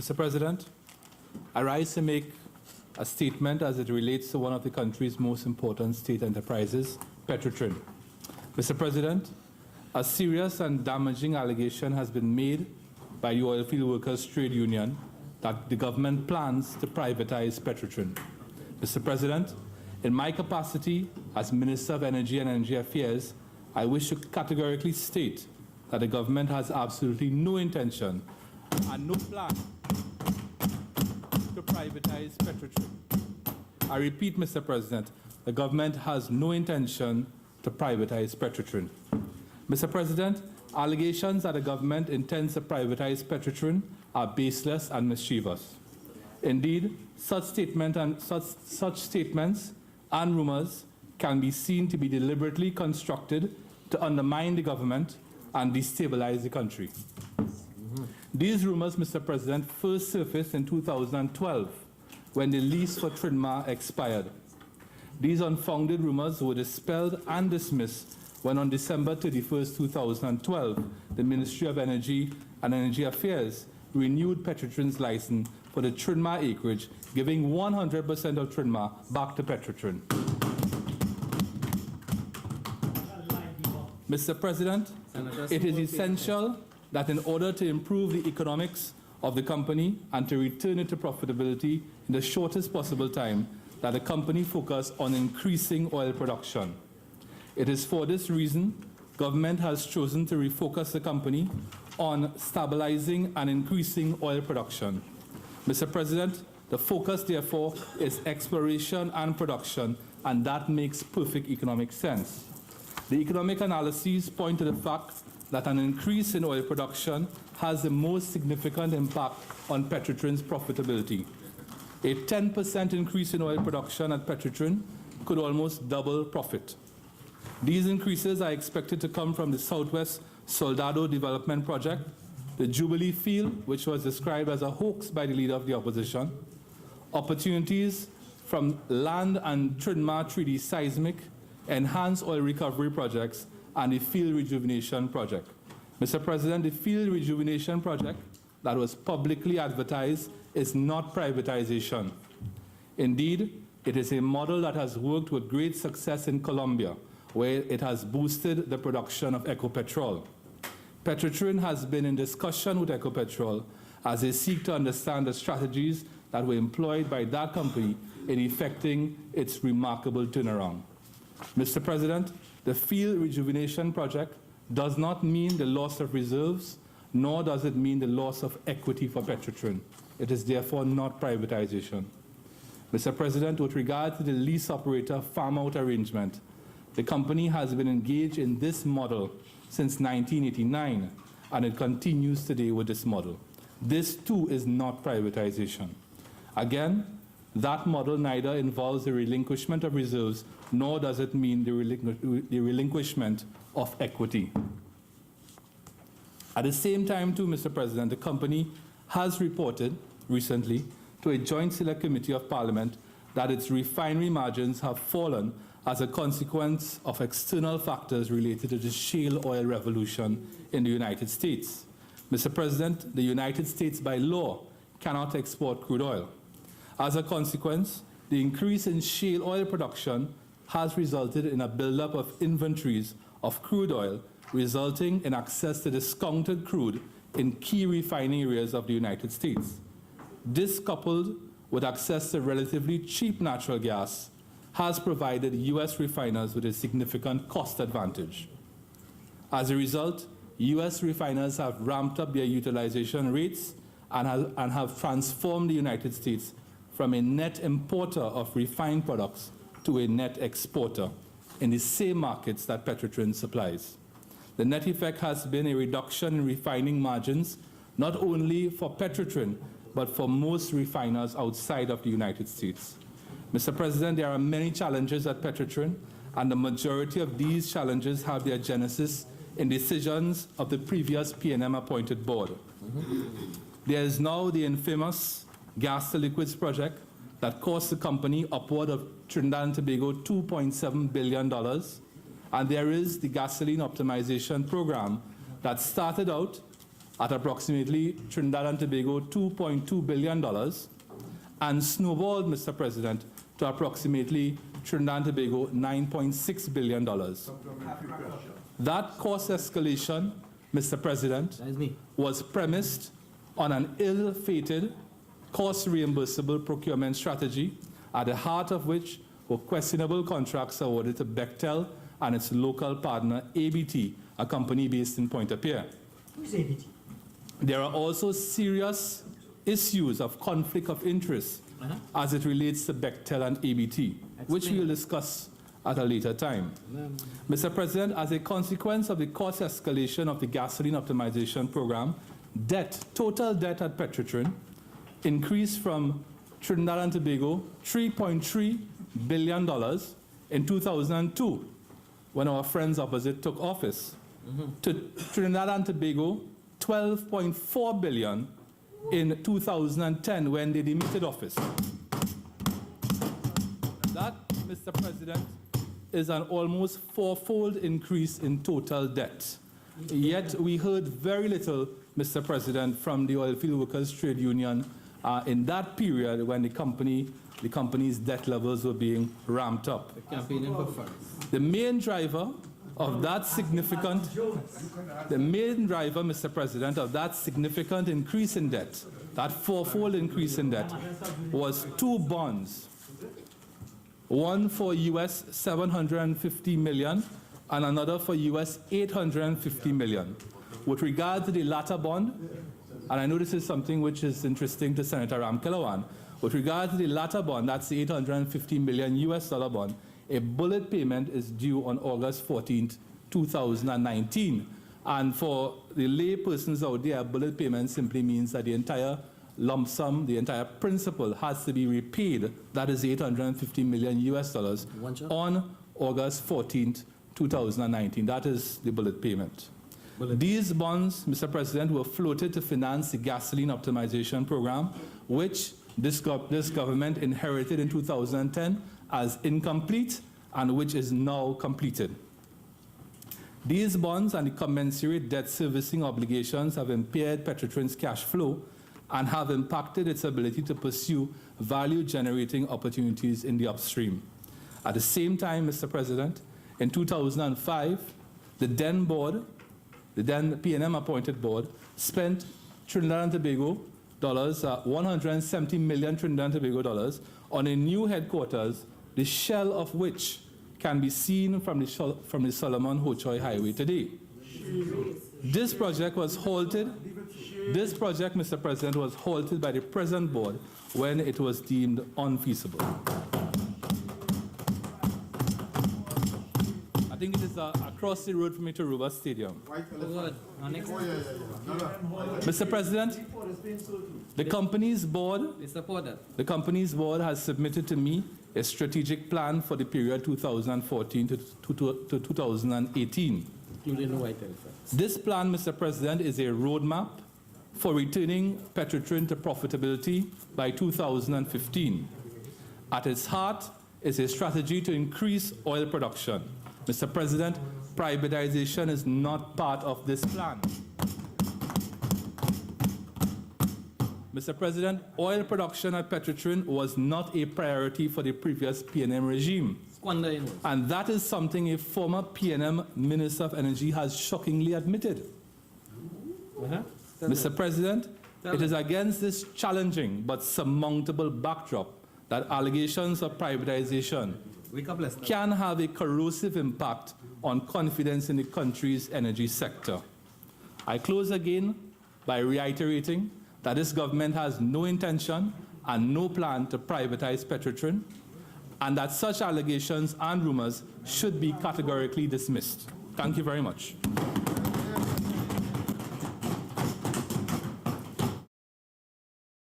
Mr. President, I rise to make a statement as it relates to one of the country's most important state enterprises, Petrotrin. Mr. President, a serious and damaging allegation has been made by the Oilfield Workers Trade Union that the government plans to privatize Petrotrin. Mr. President, in my capacity as Minister of Energy and Energy Affairs, I wish to categorically state that the government has absolutely no intention and no plan to privatize Petrotrin. I repeat, Mr. President, the government has no intention to privatize Petrotrin. Mr. President, allegations that the government intends to privatize Petrotrin are baseless and mischievous. Indeed, such statements and rumors can be seen to be deliberately constructed to undermine the government and destabilize the country. These rumors, Mr. President, first surfaced in 2012 when the lease for Trinma expired. These unfounded rumors were dispelled and dismissed when on December 31st, 2012, the Ministry of Energy and Energy Affairs renewed Petrotrin's license for the Trinma acreage, giving 100% of Trinma back to Petrotrin. Mr. President, it is essential that in order to improve the economics of the company and to return it to profitability in the shortest possible time, that the company focus on increasing oil production. It is for this reason government has chosen to refocus the company on stabilizing and increasing oil production. Mr. President, the focus therefore is exploration and production, and that makes perfect economic sense. The economic analyses point to the fact that an increase in oil production has the most significant impact on Petrotrin's profitability. A 10% increase in oil production at Petrotrin could almost double profit. These increases are expected to come from the Southwest Soldado Development Project, the Jubilee Field, which was described as a hoax by the leader of the opposition, opportunities from land and Trinma 3D seismic, enhanced oil recovery projects, and the field rejuvenation project. Mr. President, the field rejuvenation project that was publicly advertised is not privatization. Indeed, it is a model that has worked with great success in Colombia, where it has boosted the production of Ecopetrol. Petrotrin has been in discussion with Ecopetrol as they seek to understand the strategies that were employed by that company in effecting its remarkable turnaround. Mr. President, the field rejuvenation project does not mean the loss of reserves, nor does it mean the loss of equity for Petrotrin. It is therefore not privatization. Mr. President, with regard to the lease operator farm-out arrangement, the company has been engaged in this model since 1989, and it continues today with this model. This too is not privatization. Again, that model neither involves the relinquishment of reserves, nor does it mean the relinquishment of equity. At the same time, too, Mr. President, the company has reported recently to a joint select committee of Parliament that its refinery margins have fallen as a consequence of external factors related to the shale oil revolution in the United States. Mr. President, the United States by law cannot export crude oil. As a consequence, the increase in shale oil production has resulted in a buildup of inventories of crude oil, resulting in access to discounted crude in key refining areas of the United States. This, coupled with access to relatively cheap natural gas, has provided U.S. refiners with a significant cost advantage. As a result, U.S. refiners have ramped up their utilization rates and have transformed the United States from a net importer of refined products to a net exporter in the same markets that Petrotrin supplies. The net effect has been a reduction in refining margins, not only for Petrotrin, but for most refiners outside of the United States. Mr. President, there are many challenges at Petrotrin, and the majority of these challenges have their genesis in decisions of the previous PNM appointed board. There is now the infamous gas to liquids project that cost the company upward of Trinidad and Tobago $2.7 billion. And there is the gasoline optimization program that started out at approximately Trinidad and Tobago $2.2 billion and snowballed, Mr. President, to approximately Trinidad and Tobago $9.6 billion. That cost escalation, Mr. President, was premised on an ill-fated, cost-reimbursable procurement strategy, at the heart of which were questionable contracts awarded to Bechtel and its local partner, ABT, a company based in Pointe-à-Pierre. Who's ABT? There are also serious issues of conflict of interest as it relates to Bechtel and ABT, which we will discuss at a later time. Mr. President, as a consequence of the cost escalation of the gasoline optimization program, total debt at Petrotrin increased from Trinidad and Tobago $3.3 billion in 2002, when our friends opposite took office, to Trinidad and Tobago $12.4 billion in 2010 when they demitted office. That, Mr. President, is an almost fourfold increase in total debt. Yet we heard very little, Mr. President, from the Oilfield Workers Trade Union in that period when the company's debt levels were being ramped up. The main driver of that significant, Mr. President, of that significant increase in debt, that fourfold increase in debt, was two bonds. One for US $750 million and another for US $850 million. With regard to the latter bond, and I know this is something which is interesting to Senator Ram Kilawan, with regard to the latter bond, that's the $850 million US dollar bond, a bullet payment is due on August 14th, 2019. And for the lay persons out there, a bullet payment simply means that the entire lump sum, the entire principal has to be repaid, that is $850 million US dollars, on August 14th, 2019. That is the bullet payment. These bonds, Mr. President, were floated to finance the gasoline optimization program, which this government inherited in 2010 as incomplete and which is now completed. These bonds and the commensurate debt servicing obligations have impaired Petrotrin's cash flow and have impacted its ability to pursue value-generating opportunities in the upstream. At the same time, Mr. President, in 2005, the then PNM-appointed board spent Trinidad and Tobago dollars, 170 million Trinidad and Tobago dollars, on a new headquarters, the shell of which can be seen from the Solomon Ho-Choi Highway today. This project was halted. This project, Mr. President, was halted by the present board when it was deemed unfeasible. I think it is across the road from me to Ruba Stadium. Mr. President, the company's board has submitted to me a strategic plan for the period 2014 to 2018. This plan, Mr. President, is a roadmap for returning Petrotrin to profitability by 2015. At its heart is a strategy to increase oil production. Mr. President, privatization is not part of this plan. Mr. President, oil production at Petrotrin was not a priority for the previous PNM regime. And that is something a former PNM Minister of Energy has shockingly admitted. Mr. President, it is against this challenging but surmountable backdrop that allegations of privatization can have a corrosive impact on confidence in the country's energy sector. I close again by reiterating that this government has no intention and no plan to privatize Petrotrin, and that such allegations and rumors should be categorically dismissed. Thank you very much.